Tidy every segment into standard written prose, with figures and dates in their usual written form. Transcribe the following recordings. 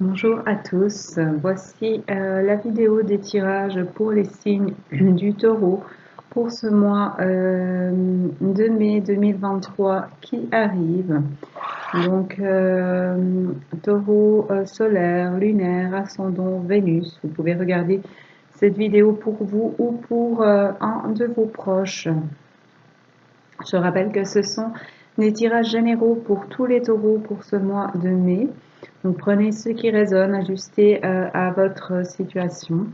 Bonjour à tous, voici la vidéo des tirages pour les signes du taureau pour ce mois de mai 2023 qui arrive. Donc taureau solaire, lunaire, ascendant, Vénus. Vous pouvez regarder cette vidéo pour vous ou pour un de vos proches. Je rappelle que ce sont des tirages généraux pour tous les taureaux pour ce mois de mai. Donc prenez ce qui résonne, ajustez à votre situation.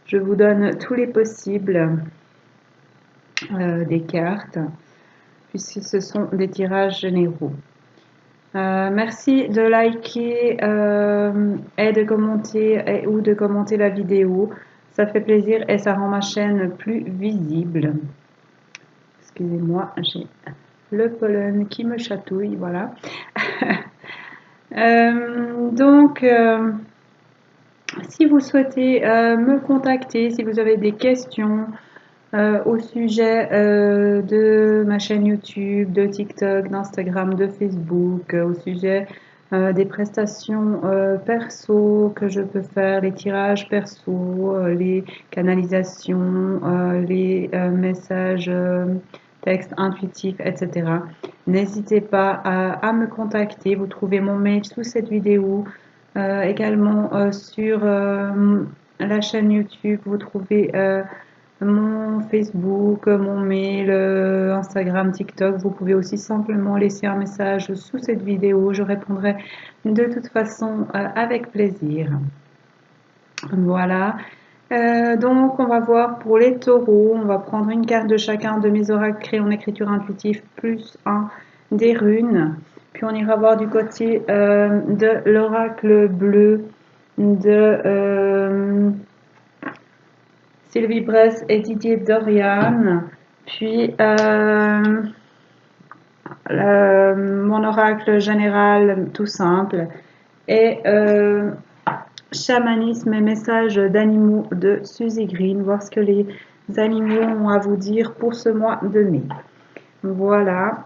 Je vous donne tous les possibles des cartes, puisque ce sont des tirages généraux. Merci de liker et de commenter ou de commenter la vidéo. Ça fait plaisir et ça rend ma chaîne plus visible. Excusez-moi, j'ai le pollen qui me chatouille, voilà. Si vous souhaitez me contacter, si vous avez des questions au sujet de ma chaîne YouTube, de TikTok, d'Instagram, de Facebook, au sujet des prestations perso que je peux faire, les tirages perso, les canalisations, les messages textes intuitifs, etc. N'hésitez pas à me contacter. Vous trouvez mon mail sous cette vidéo. Également sur la chaîne YouTube, vous trouvez mon Facebook, mon mail, Instagram, TikTok. Vous pouvez aussi simplement laisser un message sous cette vidéo. Je répondrai de toute façon avec plaisir. Voilà. Donc on va voir pour les taureaux. On va prendre une carte de chacun de mes oracles créés en écriture intuitive plus un des runes. Puis on ira voir du côté de l'oracle bleu de Sylvie Bress et Didier Dorian. Puis mon oracle général tout simple. Et chamanisme et messages d'animaux de Suzy Green. Voir ce que les animaux ont à vous dire pour ce mois de mai. Voilà.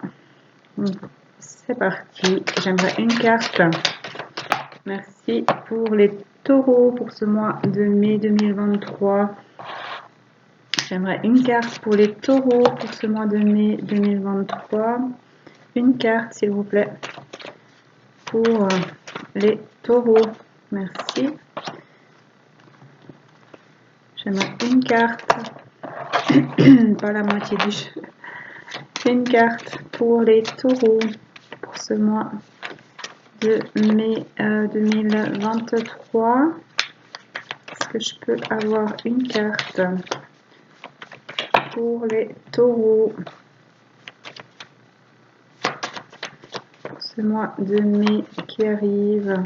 C'est parti. J'aimerais une carte. Merci pour les taureaux pour ce mois de mai 2023. J'aimerais une carte pour les taureaux pour ce mois de mai 2023. Une carte, s'il vous plaît, pour les taureaux. Merci. J'aimerais une carte, pas la moitié du jeu. Une carte pour les taureaux pour ce mois de mai 2023. Est-ce que je peux avoir une carte pour les taureaux pour ce mois de mai qui arrive?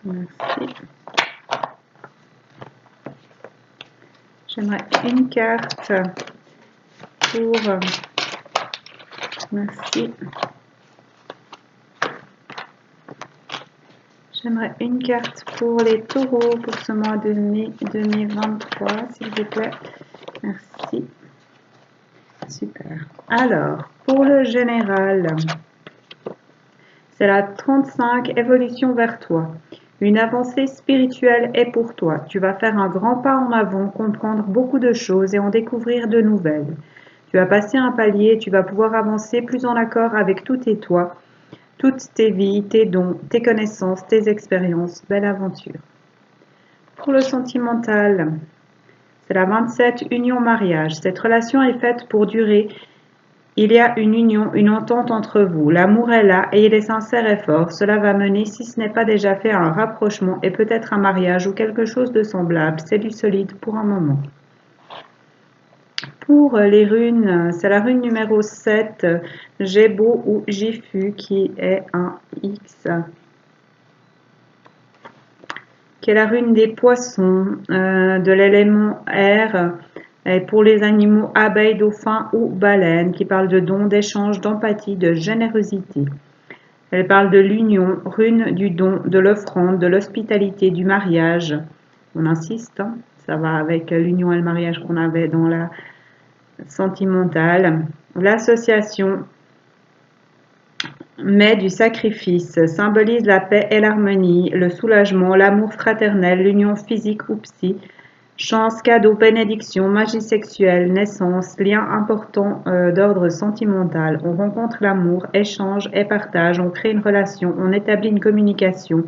Merci. J'aimerais une carte pour... Merci. J'aimerais une carte pour les taureaux pour ce mois de mai 2023, s'il vous plaît. Merci. Super. Alors, pour le général, c'est la 35, évolution vers toi. Une avancée spirituelle est pour toi. Tu vas faire un grand pas en avant, comprendre beaucoup de choses et en découvrir de nouvelles. Tu vas passer un palier et tu vas pouvoir avancer plus en accord avec tout et toi, toutes tes vies, tes dons, tes connaissances, tes expériences. Belle aventure. Pour le sentimental, c'est la 27, union mariage. Cette relation est faite pour durer. Il y a une union, une entente entre vous. L'amour est là et il est sincère et fort. Cela va mener, si ce n'est pas déjà fait, à un rapprochement et peut-être un mariage ou quelque chose de semblable. C'est du solide pour un moment. Pour les runes, c'est la rune numéro 7, Gébo ou Gifu, qui est un X, qui est la rune des poissons, de l'élément air, et pour les animaux, abeilles, dauphins ou baleines, qui parle de dons, d'échange, d'empathie, de générosité. Elle parle de l'union, rune du don, de l'offrande, de l'hospitalité, du mariage. On insiste, hein, ça va avec l'union et le mariage qu'on avait dans la sentimentale. L'association, mais du sacrifice, symbolise la paix et l'harmonie, le soulagement, l'amour fraternel, l'union physique ou psy, chance, cadeau, bénédiction, magie sexuelle, naissance, lien important d'ordre sentimental. On rencontre l'amour, échange et partage, on crée une relation, on établit une communication.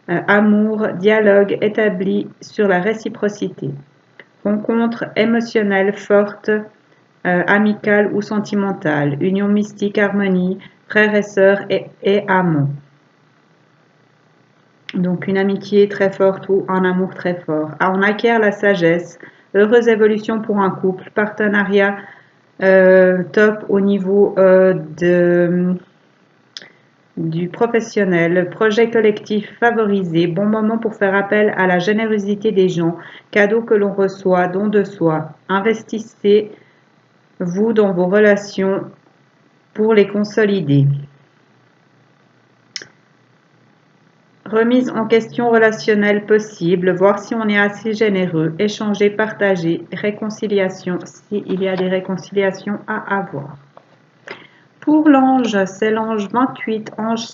Amour, dialogue établi sur la réciprocité. Rencontre émotionnelle forte, amicale ou sentimentale. Union mystique, harmonie, frères et sœurs et amants. Donc une amitié très forte ou un amour très fort. On acquiert la sagesse, heureuse évolution pour un couple, partenariat top au niveau du professionnel, projet collectif favorisé, bon moment pour faire appel à la générosité des gens, cadeaux que l'on reçoit, dons de soi. Investissez-vous dans vos relations pour les consolider. Remise en question relationnelle possible, voir si on est assez généreux, échanger, partager, réconciliation, s'il y a des réconciliations à avoir. Pour l'ange, c'est l'ange 28, ange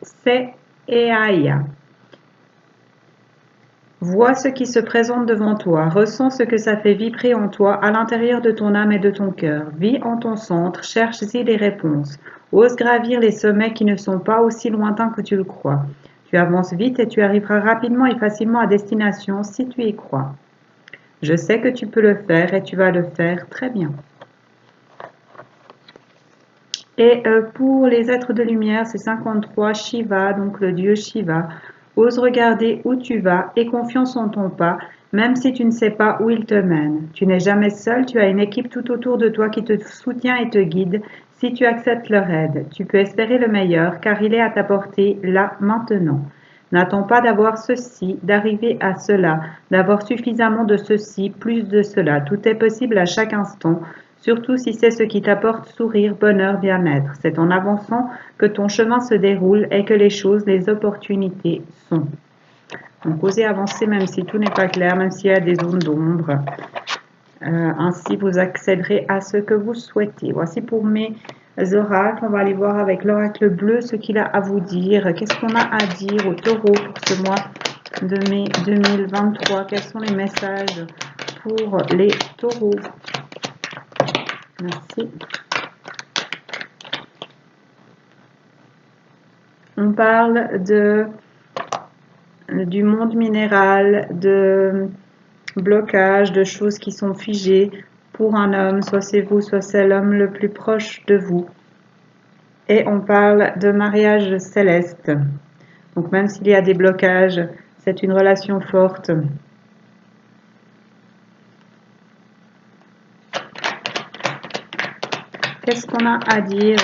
Se'eia. Vois ce qui se présente devant toi, ressens ce que ça fait vibrer en toi, à l'intérieur de ton âme et de ton cœur. Vis en ton centre, cherche-y des réponses. Ose gravir les sommets qui ne sont pas aussi lointains que tu le crois. Tu avances vite et tu arriveras rapidement et facilement à destination si tu y crois. Je sais que tu peux le faire et tu vas le faire très bien. Et pour les êtres de lumière, c'est 53, Shiva, donc le dieu Shiva. Ose regarder où tu vas et confiance en ton pas, même si tu ne sais pas où il te mène. Tu n'es jamais seul, tu as une équipe tout autour de toi qui te soutient et te guide si tu acceptes leur aide. Tu peux espérer le meilleur car il est à ta portée là, maintenant. N'attends pas d'avoir ceci, d'arriver à cela, d'avoir suffisamment de ceci, plus de cela. Tout est possible à chaque instant. Surtout si c'est ce qui t'apporte sourire, bonheur, bien-être. C'est en avançant que ton chemin se déroule et que les choses, les opportunités sont. Donc osez avancer même si tout n'est pas clair, même s'il y a des zones d'ombre. Ainsi vous accéderez à ce que vous souhaitez. Voici pour mes oracles. On va aller voir avec l'oracle bleu ce qu'il a à vous dire. Qu'est-ce qu'on a à dire au taureau pour ce mois de mai 2023? Quels sont les messages pour les taureaux? Merci. On parle du monde minéral, de blocage, de choses qui sont figées pour un homme, soit c'est vous, soit c'est l'homme le plus proche de vous. Et on parle de mariage céleste. Donc même s'il y a des blocages, c'est une relation forte. Qu'est-ce qu'on a à dire?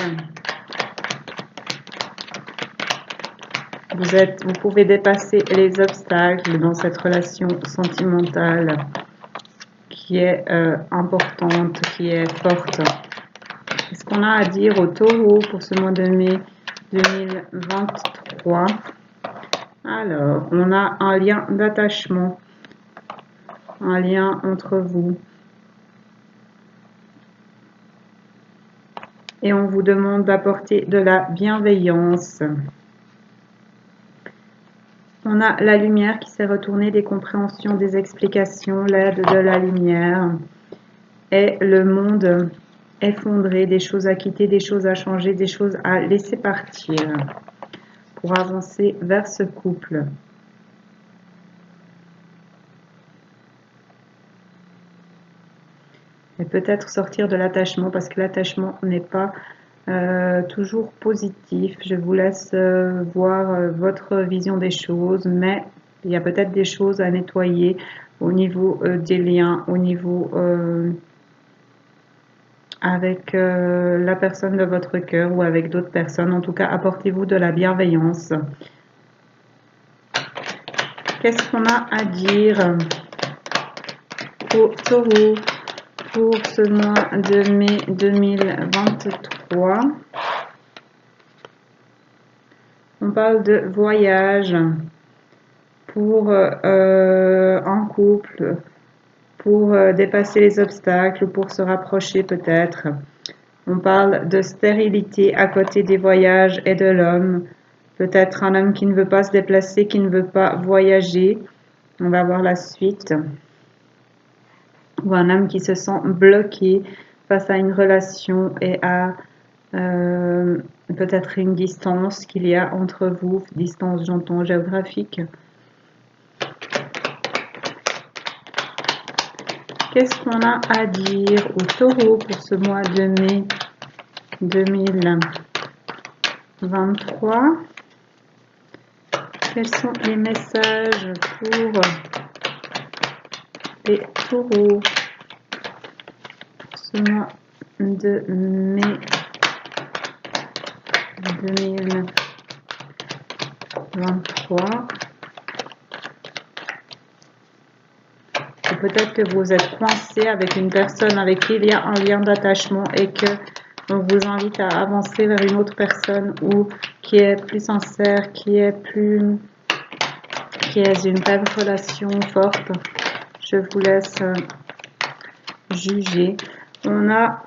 Vous pouvez dépasser les obstacles dans cette relation sentimentale qui est importante, qui est forte. Qu'est-ce qu'on a à dire au taureau pour ce mois de mai 2023? Alors, on a un lien d'attachement, un lien entre vous. Et on vous demande d'apporter de la bienveillance. On a la lumière qui s'est retournée, des compréhensions, des explications, l'aide de la lumière. Et le monde effondré, des choses à quitter, des choses à changer, des choses à laisser partir pour avancer vers ce couple. Et peut-être sortir de l'attachement parce que l'attachement n'est pas toujours positif. Je vous laisse voir votre vision des choses, mais il y a peut-être des choses à nettoyer au niveau des liens, au niveau avec la personne de votre cœur ou avec d'autres personnes. En tout cas, apportez-vous de la bienveillance. Qu'est-ce qu'on a à dire au taureau pour ce mois de mai 2023? On parle de voyage pour un couple, pour dépasser les obstacles, pour se rapprocher peut-être. On parle de stérilité à côté des voyages et de l'homme. Peut-être un homme qui ne veut pas se déplacer, qui ne veut pas voyager. On va voir la suite. Ou un homme qui se sent bloqué face à une relation et à peut-être une distance qu'il y a entre vous. Distance, j'entends, géographique. Qu'est-ce qu'on a à dire au taureau pour ce mois de mai 2023? Quels sont les messages pour les taureaux pour ce mois de mai 2023? Peut-être que vous êtes coincé avec une personne avec qui il y a un lien d'attachement et que on vous invite à avancer vers une autre personne ou qui est plus sincère, qui est une belle relation forte. Je vous laisse juger. On a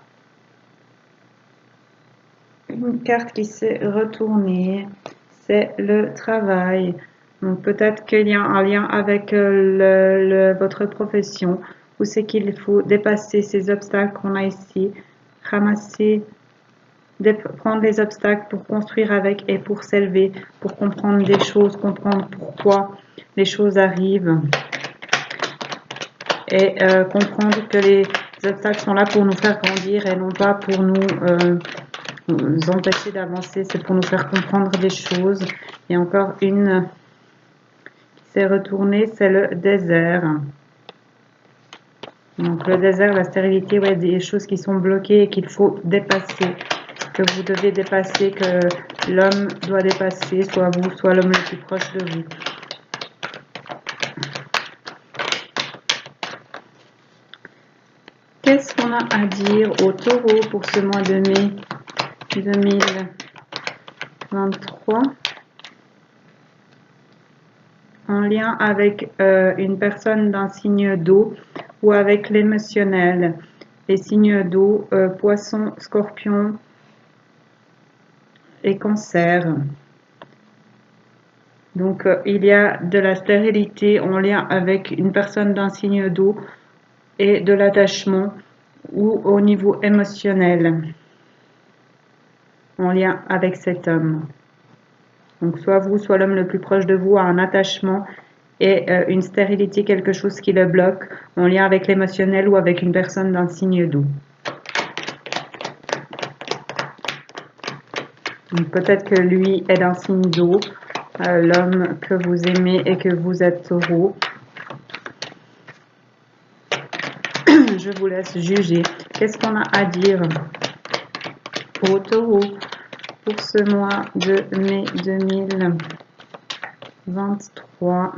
une carte qui s'est retournée, c'est le travail. Donc peut-être qu'il y a un lien avec votre profession, où c'est qu'il faut dépasser ces obstacles qu'on a ici, ramasser, prendre les obstacles pour construire avec et pour s'élever, pour comprendre des choses, comprendre pourquoi les choses arrivent et comprendre que les obstacles sont là pour nous faire grandir et non pas pour nous empêcher d'avancer, c'est pour nous faire comprendre des choses. Et encore une qui s'est retournée, c'est le désert. Donc le désert, la stérilité, ouais, des choses qui sont bloquées et qu'il faut dépasser, que vous devez dépasser, que l'homme doit dépasser, soit vous, soit l'homme le plus proche de vous. Qu'est-ce qu'on a à dire au taureau pour ce mois de mai 2023 en lien avec une personne d'un signe d'eau ou avec l'émotionnel? Les signes d'eau, poisson, scorpion et cancer. Donc il y a de la stérilité en lien avec une personne d'un signe d'eau et de l'attachement ou au niveau émotionnel en lien avec cet homme. Donc soit vous, soit l'homme le plus proche de vous a un attachement et une stérilité, quelque chose qui le bloque en lien avec l'émotionnel ou avec une personne d'un signe d'eau. Donc peut-être que lui est d'un signe d'eau, l'homme que vous aimez et que vous êtes taureau. Je vous laisse juger. Qu'est-ce qu'on a à dire au taureau pour ce mois de mai 2023?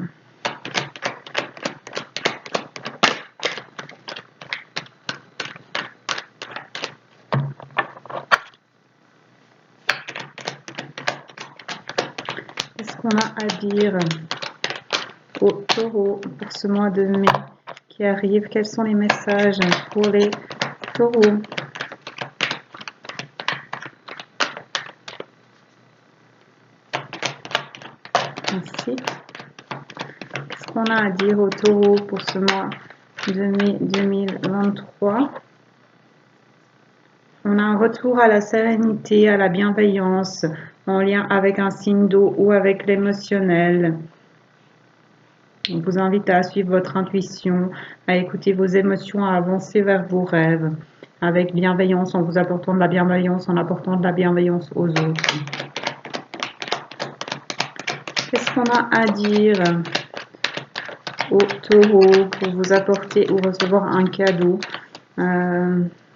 Qu'est-ce qu'on a à dire au taureau pour ce mois de mai qui arrive? Quels sont les messages pour les taureaux? Ainsi. Qu'est-ce qu'on a à dire au taureau pour ce mois de mai 2023? On a un retour à la sérénité, à la bienveillance, en lien avec un signe d'eau ou avec l'émotionnel. On vous invite à suivre votre intuition, à écouter vos émotions, à avancer vers vos rêves, avec bienveillance, en vous apportant de la bienveillance, en apportant de la bienveillance aux autres. Qu'est-ce qu'on a à dire au taureau pour vous apporter ou recevoir un cadeau,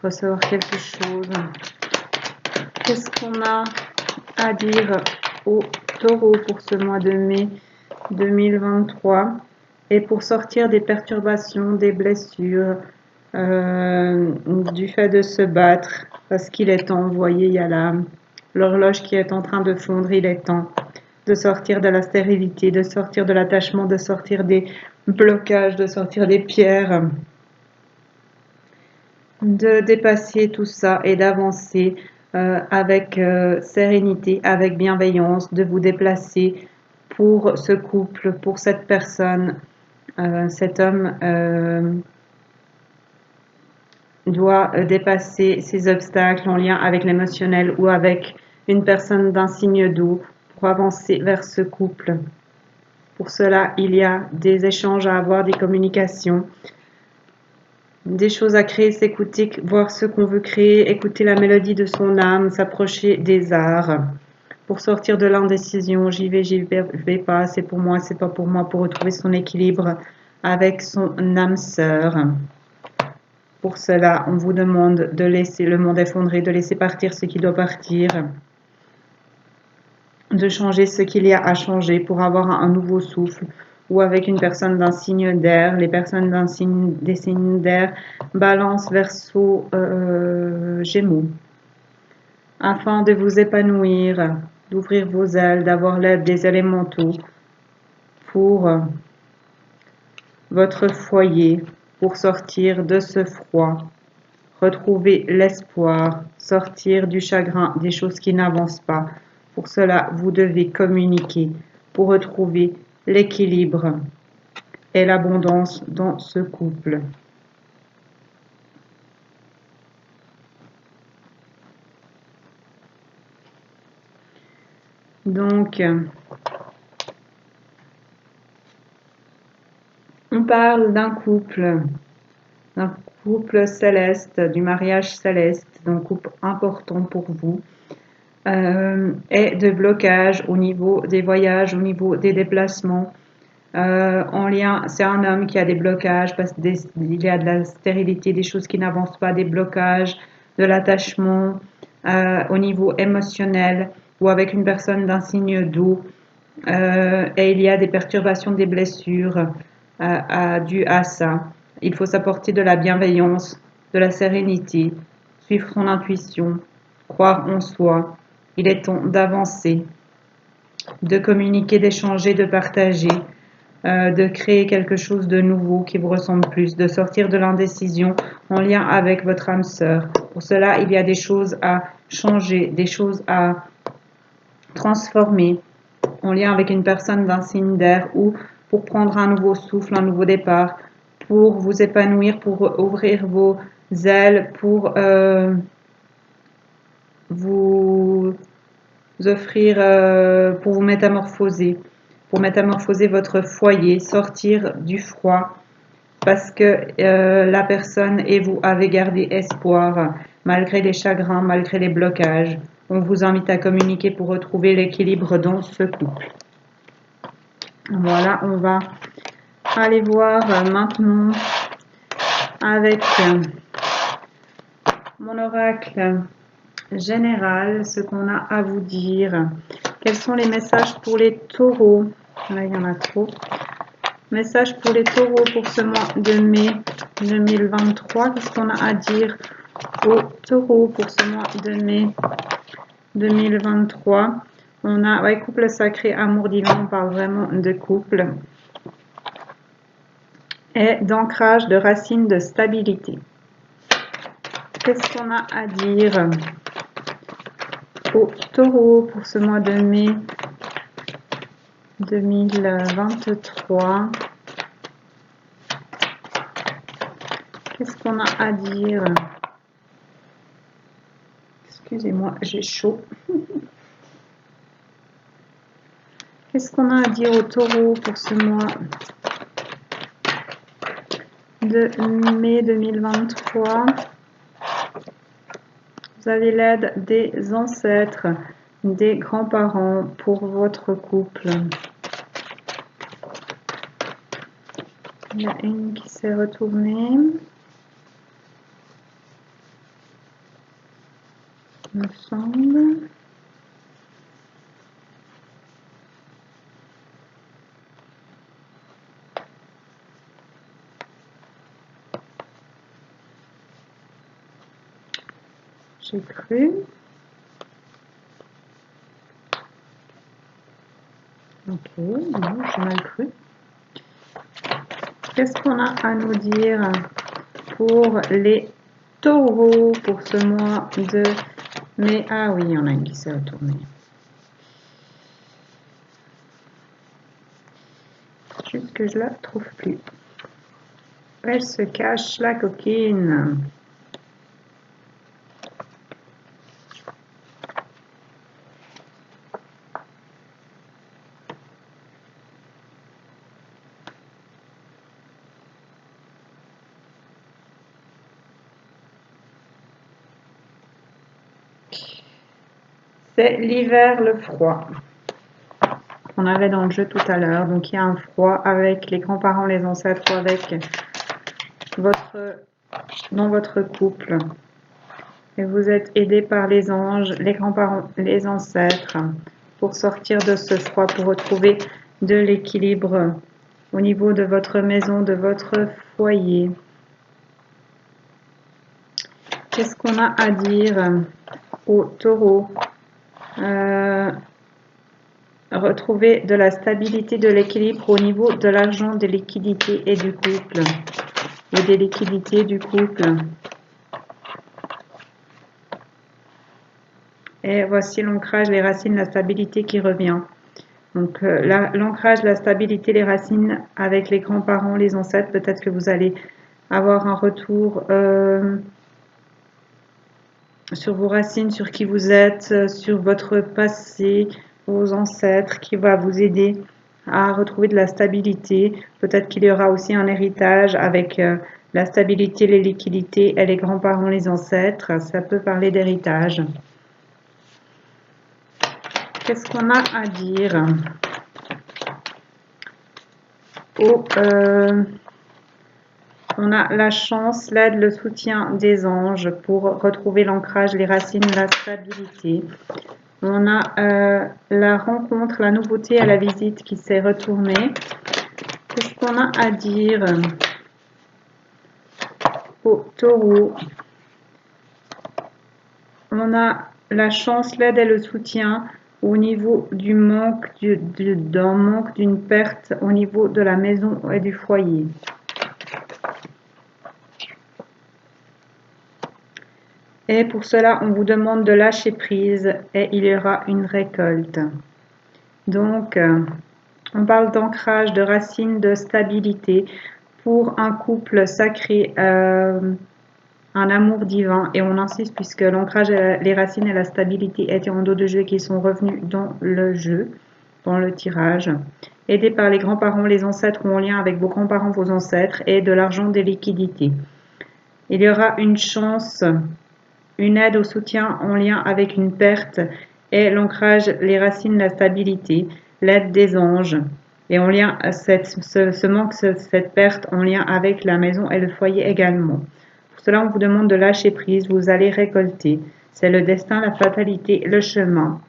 recevoir quelque chose? Qu'est-ce qu'on a à dire au taureau pour ce mois de mai 2023 et pour sortir des perturbations, des blessures, du fait de se battre, parce qu'il est temps, vous voyez, il y a l'horloge qui est en train de fondre, il est temps de sortir de la stérilité, de sortir de l'attachement, de sortir des blocages, de sortir des pierres de dépasser tout ça et d'avancer avec sérénité, avec bienveillance, de vous déplacer pour ce couple, pour cette personne. Cet homme doit dépasser ces obstacles en lien avec l'émotionnel ou avec une personne d'un signe doux pour avancer vers ce couple. Pour cela, il y a des échanges à avoir, des communications, des choses à créer, s'écouter, voir ce qu'on veut créer, écouter la mélodie de son âme, s'approcher des arts. Pour sortir de l'indécision, j'y vais pas, c'est pour moi, c'est pas pour moi, pour retrouver son équilibre avec son âme sœur. Pour cela, on vous demande de laisser le monde effondrer, de laisser partir ce qui doit partir, de changer ce qu'il y a à changer pour avoir un nouveau souffle, ou avec une personne d'un signe d'air. Les personnes des signes d'air, Balance, Verseau, Gémeaux, afin de vous épanouir, d'ouvrir vos ailes, d'avoir l'aide des élémentaux pour votre foyer, pour sortir de ce froid, retrouver l'espoir, sortir du chagrin, des choses qui n'avancent pas. Pour cela, vous devez communiquer pour retrouver l'équilibre et l'abondance dans ce couple. Donc, on parle d'un couple céleste, du mariage céleste, d'un couple important pour vous, et de blocage au niveau des voyages, au niveau des déplacements. En lien, c'est un homme qui a des blocages parce qu'il y a de la stérilité, des choses qui n'avancent pas, des blocages, de l'attachement au niveau émotionnel ou avec une personne d'un signe doux. Et il y a des perturbations, des blessures dues à ça. Il faut s'apporter de la bienveillance, de la sérénité, suivre son intuition, croire en soi. Il est temps d'avancer, de communiquer, d'échanger, de partager, de créer quelque chose de nouveau qui vous ressemble plus, de sortir de l'indécision en lien avec votre âme sœur. Pour cela, il y a des choses à changer, des choses à transformer en lien avec une personne d'un signe d'air ou pour prendre un nouveau souffle, un nouveau départ, pour vous épanouir, pour ouvrir vos ailes, pour vous offrir, pour vous métamorphoser, pour métamorphoser votre foyer, sortir du froid, parce que la personne et vous avez gardé espoir, malgré les chagrins, malgré les blocages. On vous invite à communiquer pour retrouver l'équilibre dans ce couple. Voilà, on va aller voir maintenant avec mon oracle général ce qu'on a à vous dire. Quels sont les messages pour les taureaux? Là, il y en a trop. Message pour les taureaux pour ce mois de mai 2023. Qu'est-ce qu'on a à dire aux taureaux pour ce mois de mai 2023? On a couple sacré, amour divin, on parle vraiment de couple. Et d'ancrage, de racines, de stabilité. Qu'est-ce qu'on a à dire aux taureaux pour ce mois de mai 2023? Qu'est-ce qu'on a à dire? Excusez-moi, j'ai chaud. Qu'est-ce qu'on a à dire aux taureaux pour ce mois de mai 2023? Vous avez l'aide des ancêtres, des grands-parents pour votre couple. Il y a une qui s'est retournée. Il me semble. J'ai cru. Ok, non, j'ai mal cru. Qu'est-ce qu'on a à nous dire pour les Taureau pour ce mois de mai. Ah oui, il y en a une qui s'est retournée. Juste que je la trouve plus. Elle se cache, la coquine. C'est l'hiver, le froid. On avait dans le jeu tout à l'heure. Donc il y a un froid avec les grands-parents, les ancêtres ou avec dans votre couple. Et vous êtes aidé par les anges, les grands-parents, les ancêtres pour sortir de ce froid, pour retrouver de l'équilibre au niveau de votre maison, de votre foyer. Qu'est-ce qu'on a à dire au taureau? Retrouver de la stabilité, de l'équilibre au niveau de l'argent, des liquidités et du couple. Ou des liquidités du couple. Et voici l'ancrage, les racines, la stabilité qui revient. Donc l'ancrage, la stabilité, les racines avec les grands-parents, les ancêtres, peut-être que vous allez avoir un retour sur vos racines, sur qui vous êtes, sur votre passé, vos ancêtres, qui va vous aider à retrouver de la stabilité. Peut-être qu'il y aura aussi un héritage avec la stabilité, les liquidités et les grands-parents, les ancêtres. Ça peut parler d'héritage. Qu'est-ce qu'on a à dire? On a la chance, l'aide, le soutien des anges pour retrouver l'ancrage, les racines, la stabilité. On a la rencontre, la nouveauté à la visite qui s'est retournée. Qu'est-ce qu'on a à dire au taureau? On a la chance, l'aide et le soutien au niveau du manque, d'un manque, d'une perte au niveau de la maison et du foyer. Et pour cela, on vous demande de lâcher prise et il y aura une récolte. Donc, on parle d'ancrage, de racines, de stabilité pour un couple sacré, un amour divin. Et on insiste puisque l'ancrage, les racines et la stabilité étaient en dos de jeu et qui sont revenus dans le jeu, dans le tirage. Aidé par les grands-parents, les ancêtres ou en lien avec vos grands-parents, vos ancêtres et de l'argent, des liquidités. Il y aura une chance, une aide au soutien en lien avec une perte et l'ancrage, les racines, la stabilité, l'aide des anges et en lien à ce manque, cette perte en lien avec la maison et le foyer également. Pour cela, on vous demande de lâcher prise, vous allez récolter. C'est le destin, la fatalité, le chemin.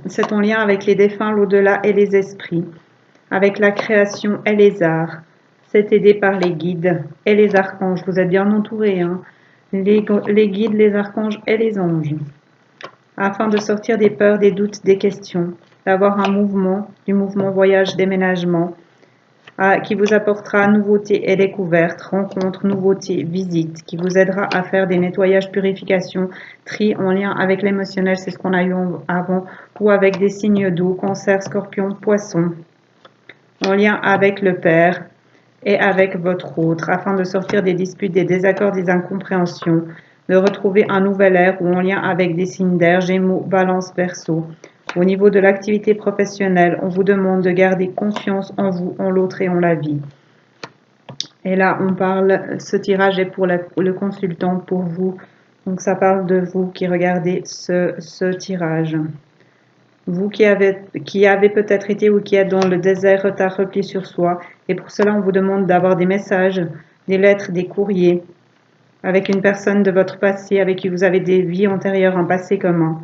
C'est en lien avec les défunts, l'au-delà et les esprits, avec la création et les arts. C'est aidé par les guides et les archanges. Vous êtes bien entourés, hein? Les guides, les archanges et les anges, afin de sortir des peurs, des doutes, des questions, d'avoir un mouvement, du mouvement voyage, déménagement, qui vous apportera nouveautés et découvertes, rencontres, nouveautés, visites, qui vous aidera à faire des nettoyages, purifications, tri en lien avec l'émotionnel, c'est ce qu'on a eu avant, ou avec des signes d'eau, cancer, scorpion, poisson, en lien avec le Père, et avec votre autre, afin de sortir des disputes, des désaccords, des incompréhensions, de retrouver un nouvel air ou en lien avec des signes d'air, Gémeaux, Balance, Verseau. Au niveau de l'activité professionnelle, on vous demande de garder confiance en vous, en l'autre et en la vie. Et là, on parle, ce tirage est pour le consultant, pour vous. Donc ça parle de vous qui regardez ce tirage. Vous qui avez peut-être été ou qui êtes dans le désert, retard, repli sur soi. Et pour cela, on vous demande d'avoir des messages, des lettres, des courriers, avec une personne de votre passé, avec qui vous avez des vies antérieures, un passé commun.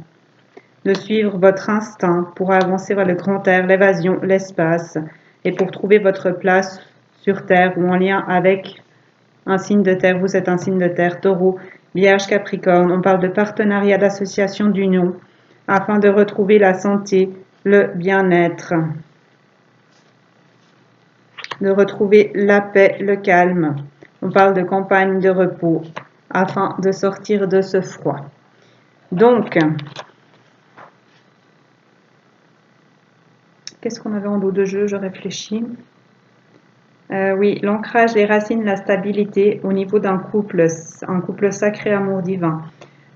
De suivre votre instinct pour avancer vers le grand air, l'évasion, l'espace, et pour trouver votre place sur Terre ou en lien avec un signe de terre. Vous êtes un signe de terre, Taureau, Vierge, Capricorne. On parle de partenariat, d'association, d'union, afin de retrouver la santé, le bien-être, de retrouver la paix, le calme, On parle de campagne de repos afin de sortir de ce froid. Donc, qu'est-ce qu'on avait en dos de jeu? Je réfléchis. Oui, l'ancrage, les racines, la stabilité au niveau d'un couple, un couple sacré, amour divin.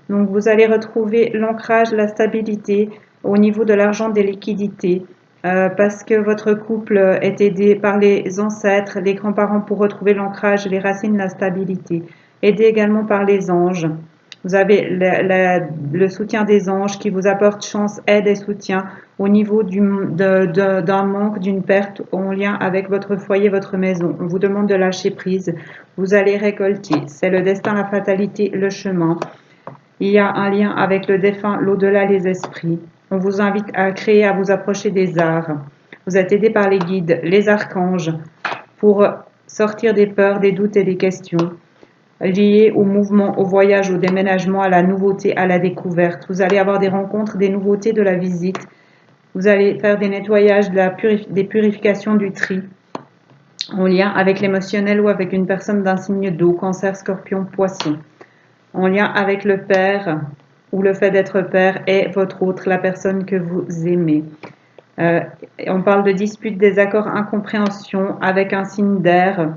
Donc, vous allez retrouver l'ancrage, la stabilité au niveau de l'argent, des liquidités, parce que votre couple est aidé par les ancêtres, les grands-parents pour retrouver l'ancrage, les racines, la stabilité. Aidé également par les anges. Vous avez le soutien des anges qui vous apporte chance, aide et soutien au niveau d'un manque, d'une perte en lien avec votre foyer, votre maison. On vous demande de lâcher prise. Vous allez récolter. C'est le destin, la fatalité, le chemin. Il y a un lien avec le défunt, l'au-delà, les esprits. On vous invite à créer, à vous approcher des arts. Vous êtes aidé par les guides, les archanges, pour sortir des peurs, des doutes et des questions liées au mouvement, au voyage, au déménagement, à la nouveauté, à la découverte. Vous allez avoir des rencontres, des nouveautés, de la visite. Vous allez faire des nettoyages, des purifications, du tri en lien avec l'émotionnel ou avec une personne d'un signe d'eau, cancer, scorpion, poisson. En lien avec le père ou le fait d'être père est votre autre, la personne que vous aimez. On parle de disputes, désaccords, incompréhension avec un signe d'air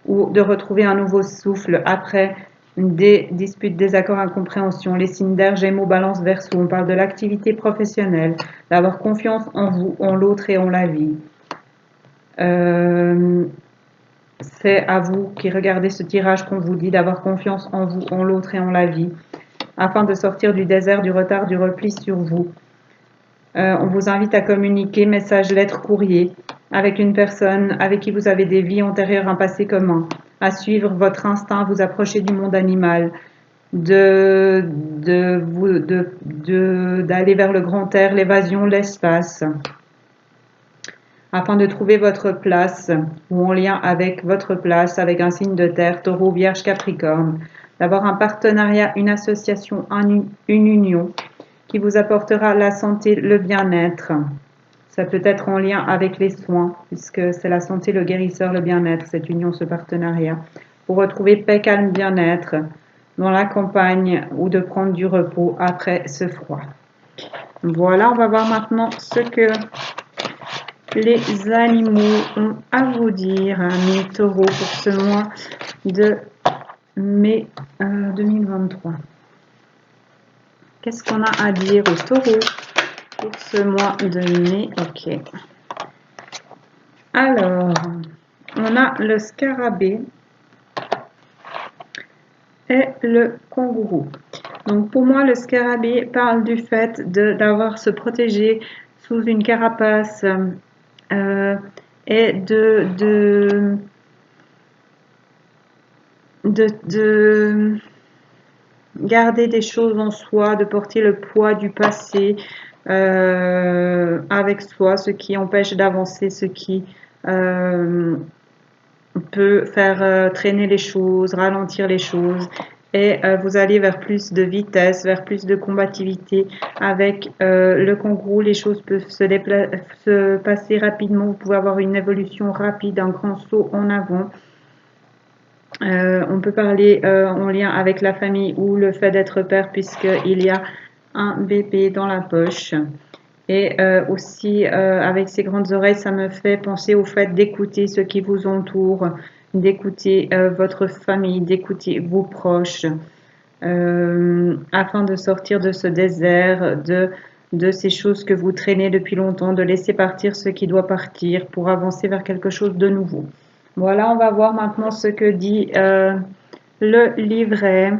ou de retrouver un nouveau souffle après des disputes, désaccords, incompréhension. Les signes d'air, Gémeaux, Balance, Verseau. On parle de l'activité professionnelle, d'avoir confiance en vous, en l'autre et en la vie. C'est à vous qui regardez ce tirage qu'on vous dit d'avoir confiance en vous, en l'autre et en la vie, afin de sortir du désert, du retard, du repli sur vous. On vous invite à communiquer, message, lettre, courrier, avec une personne avec qui vous avez des vies antérieures, un passé commun, à suivre votre instinct, vous approcher du monde animal, d'aller vers le grand air, l'évasion, l'espace, afin de trouver votre place ou en lien avec votre place, avec un signe de terre, Taureau, Vierge, Capricorne, d'avoir un partenariat, une association, une union qui vous apportera la santé, le bien-être. Ça peut être en lien avec les soins, puisque c'est la santé, le guérisseur, le bien-être, cette union, ce partenariat. Pour retrouver paix, calme, bien-être dans la campagne ou de prendre du repos après ce froid. Voilà, on va voir maintenant ce que les animaux ont à vous dire, mes taureaux, pour ce mois de mai 2023. Qu'est-ce qu'on a à dire aux taureaux pour ce mois de mai? Ok. Alors, on a le scarabée et le kangourou. Donc, pour moi, le scarabée parle du fait d'avoir se protéger sous une carapace et de garder des choses en soi, de porter le poids du passé avec soi, ce qui empêche d'avancer, ce qui peut faire traîner les choses, ralentir les choses. Et vous allez vers plus de vitesse, vers plus de combativité. Avec le kangourou, les choses peuvent se passer rapidement. Vous pouvez avoir une évolution rapide, un grand saut en avant. On peut parler en lien avec la famille ou le fait d'être père, puisqu'il y a un bébé dans la poche. Et aussi, avec ces grandes oreilles, ça me fait penser au fait d'écouter ce qui vous entoure, d'écouter votre famille, d'écouter vos proches, afin de sortir de ce désert, de ces choses que vous traînez depuis longtemps, de laisser partir ce qui doit partir pour avancer vers quelque chose de nouveau. Voilà, on va voir maintenant ce que dit le livret.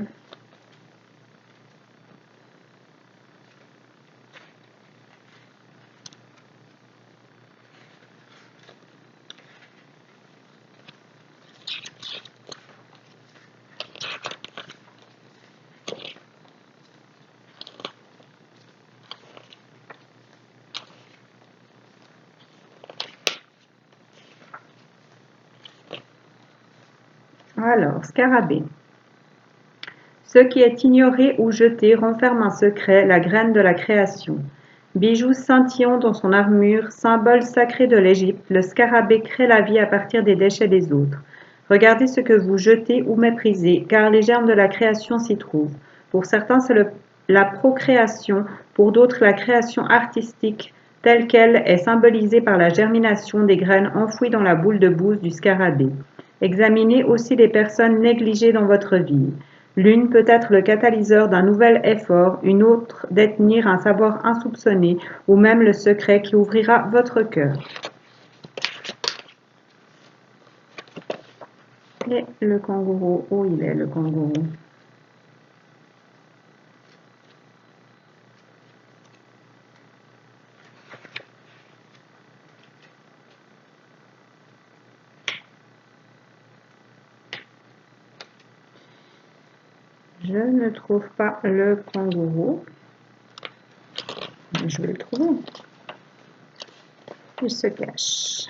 Alors, scarabée. Ce qui est ignoré ou jeté renferme un secret, la graine de la création. Bijou scintillant dans son armure, symbole sacré de l'Égypte, le scarabée crée la vie à partir des déchets des autres. Regardez ce que vous jetez ou méprisez, car les germes de la création s'y trouvent. Pour certains, c'est la procréation, pour d'autres, la création artistique, telle qu'elle est symbolisée par la germination des graines enfouies dans la boule de bouse du scarabée. Examinez aussi les personnes négligées dans votre vie. L'une peut être le catalyseur d'un nouvel effort, une autre détenir un savoir insoupçonné ou même le secret qui ouvrira votre cœur. Et le kangourou, où il est le kangourou? Je ne trouve pas le kangourou. Je vais le trouver. Il se cache.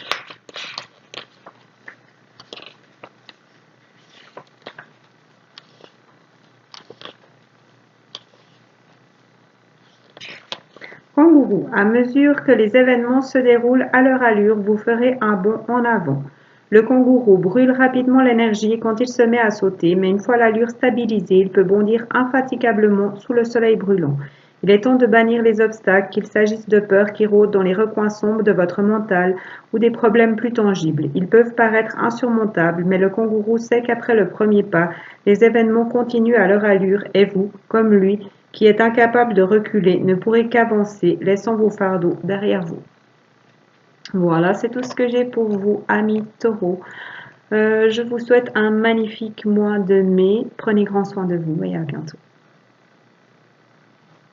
Kangourou, à mesure que les événements se déroulent à leur allure, vous ferez un bond en avant. Le kangourou brûle rapidement l'énergie quand il se met à sauter, mais une fois l'allure stabilisée, il peut bondir infatigablement sous le soleil brûlant. Il est temps de bannir les obstacles, qu'il s'agisse de peurs qui rôdent dans les recoins sombres de votre mental ou des problèmes plus tangibles. Ils peuvent paraître insurmontables, mais le kangourou sait qu'après le premier pas, les événements continuent à leur allure et vous, comme lui, qui est incapable de reculer, ne pourrez qu'avancer, laissant vos fardeaux derrière vous. Voilà, c'est tout ce que j'ai pour vous, amis taureaux. Je vous souhaite un magnifique mois de mai. Prenez grand soin de vous et à bientôt.